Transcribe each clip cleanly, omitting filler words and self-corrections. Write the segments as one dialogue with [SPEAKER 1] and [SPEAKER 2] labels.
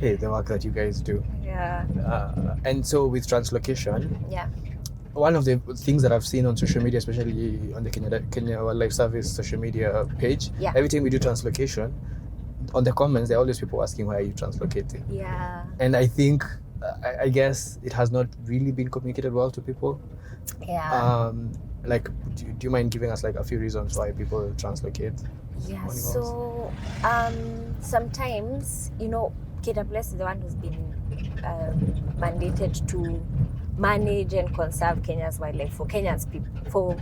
[SPEAKER 1] hey, the work that you guys do.
[SPEAKER 2] Yeah.
[SPEAKER 1] And so with Translocation,
[SPEAKER 2] Yeah.
[SPEAKER 1] one of the things that I've seen on social media, especially on the Kenya Wildlife Service social media page,
[SPEAKER 2] Yeah.
[SPEAKER 1] every time we do Translocation, on the comments, there are always people asking, why are you translocating?
[SPEAKER 2] Yeah.
[SPEAKER 1] And I think, I guess it has not really been communicated well to people.
[SPEAKER 2] Yeah.
[SPEAKER 1] Like, do you mind giving us like a few reasons why people translocate?
[SPEAKER 2] Yeah,
[SPEAKER 1] animals?
[SPEAKER 2] so sometimes, KWS is the one who's been mandated to manage and conserve Kenya's wildlife for Kenyans people,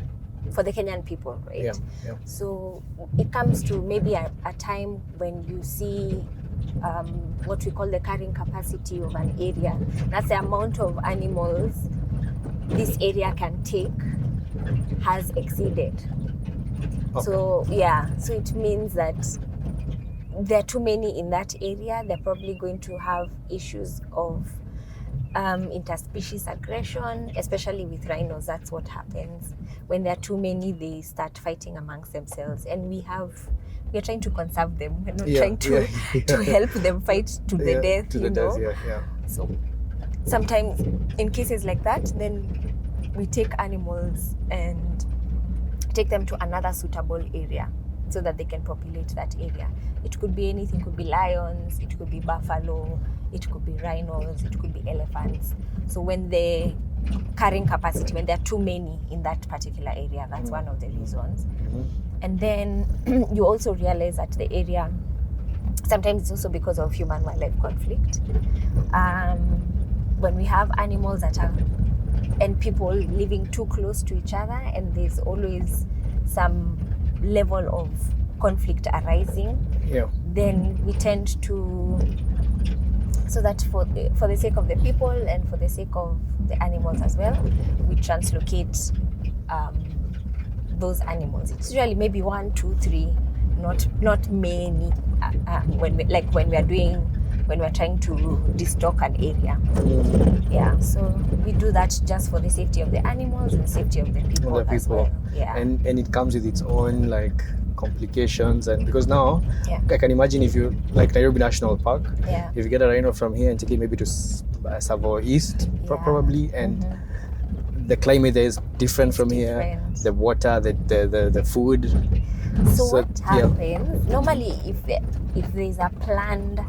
[SPEAKER 2] for the Kenyan people, right?
[SPEAKER 1] Yeah, yeah.
[SPEAKER 2] So it comes to maybe a time when you see what we call the carrying capacity of an area. That's the amount of animals this area can take has exceeded.
[SPEAKER 1] Okay.
[SPEAKER 2] So it means that there are too many in that area. They're probably going to have issues of interspecies aggression, especially with rhinos. That's what happens when there are too many. They start fighting amongst themselves, and we're trying to conserve them. We're not trying to help them fight to the death.
[SPEAKER 1] To the death, yeah.
[SPEAKER 2] So sometimes in cases like that, then we take animals and take them to another suitable area so that they can populate that area. It could be anything. It could be lions, it could be buffalo, it could be rhinos, it could be elephants. So when the carrying capacity, when there are too many in that particular area, that's one of the reasons. Mm-hmm. And then you also realize that the area, sometimes it's also because of human-wildlife conflict. When we have animals that are, and people living too close to each other, and there's always some level of conflict arising, then we tend to, so that for the sake of the people and for the sake of the animals as well, we translocate those animals. It's usually maybe 1, 2, 3, not many. When we're trying to destock an area. Yeah, so we do that just for the safety of the animals and safety of the people. As well. Yeah.
[SPEAKER 1] And it comes with its own like complications, and because now I can imagine if you like Nairobi National Park, if you get a rhino from here and take it maybe to Savo East, probably, and the climate there is different from here. The water, the food.
[SPEAKER 2] So what happens normally if there's a planned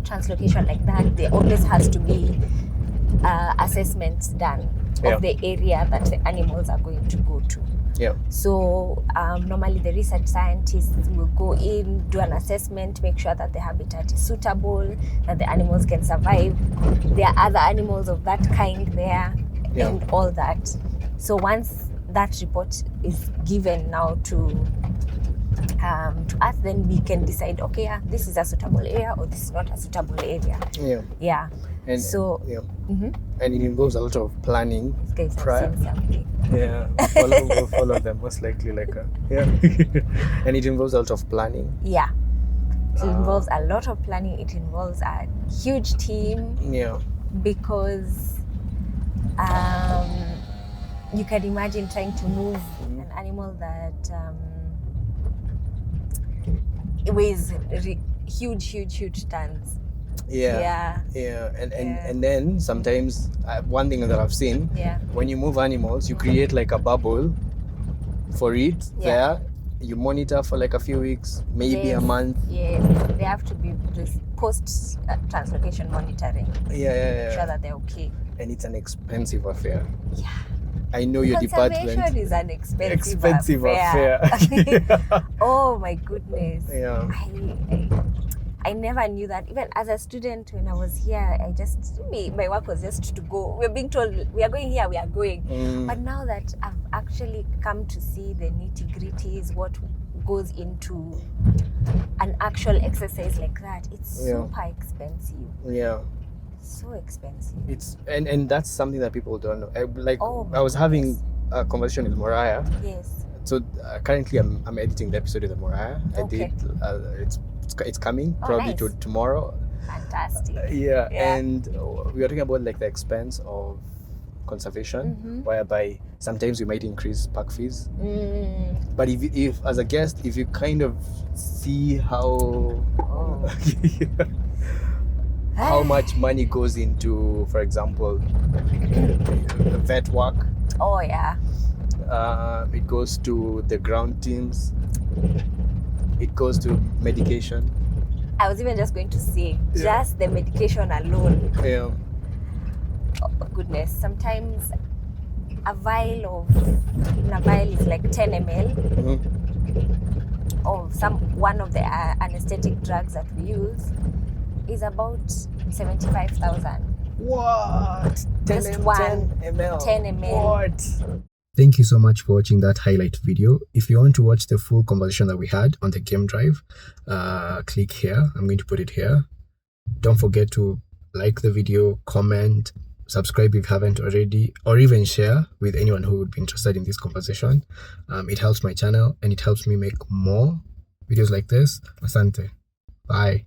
[SPEAKER 2] translocation like that, there always has to be assessments done of the area that the animals are going to go to.
[SPEAKER 1] Yeah.
[SPEAKER 2] So normally the research scientists will go in, do an assessment, make sure that the habitat is suitable, that the animals can survive. There are other animals of that kind there, and all that. So once that report is given now to us, then we can decide, okay, this is a suitable area or this is not a suitable area. Yeah.
[SPEAKER 1] And
[SPEAKER 2] so
[SPEAKER 1] and it involves a lot of planning.
[SPEAKER 2] These guys have seen something.
[SPEAKER 1] Yeah. Follow them most likely and it involves a lot of planning.
[SPEAKER 2] Yeah. It involves a lot of planning. It involves a huge team.
[SPEAKER 1] Yeah.
[SPEAKER 2] Because you can imagine trying to move an animal that weighs huge tons. And then sometimes one thing that I've seen, when you move animals, you create like a bubble for it there. You monitor for like a few weeks, maybe a month. They have to be post translocation monitoring. Make sure that they're okay.
[SPEAKER 1] And it's an expensive affair.
[SPEAKER 2] I
[SPEAKER 1] know your department.
[SPEAKER 2] Conservation is an expensive affair. Oh my goodness. I never knew that. Even as a student, when I was here, my work was just to go. We're being told we are going here, we are going. But now that I've actually come to see the nitty-gritties, what goes into an actual exercise like that, it's super expensive. So expensive.
[SPEAKER 1] It's and that's something that people don't know. I was having a conversation with Mariah.
[SPEAKER 2] Yes.
[SPEAKER 1] So currently I'm editing the episode with Mariah.
[SPEAKER 2] Okay.
[SPEAKER 1] I did. It's coming probably tomorrow.
[SPEAKER 2] Fantastic.
[SPEAKER 1] And we were talking about like the expense of conservation, whereby sometimes we might increase park fees. But if as a guest, if you kind of see how how much money goes into, for example, vet work.
[SPEAKER 2] Oh yeah.
[SPEAKER 1] It goes to the ground teams. It goes to medication.
[SPEAKER 2] I was even just going to say, just the medication alone.
[SPEAKER 1] Yeah.
[SPEAKER 2] Oh, goodness. Sometimes a vial is like 10 ml of one of the anesthetic drugs that we use is about 75,000.
[SPEAKER 1] What? 10 ml.
[SPEAKER 2] 10 ml.
[SPEAKER 1] What? Thank you so much for watching that highlight video. If you want to watch the full conversation that we had on the game drive, click here. I'm going to put it here. Don't forget to like the video, comment, subscribe if you haven't already, or even share with anyone who would be interested in this conversation. It helps my channel and it helps me make more videos like this. Asante. Bye.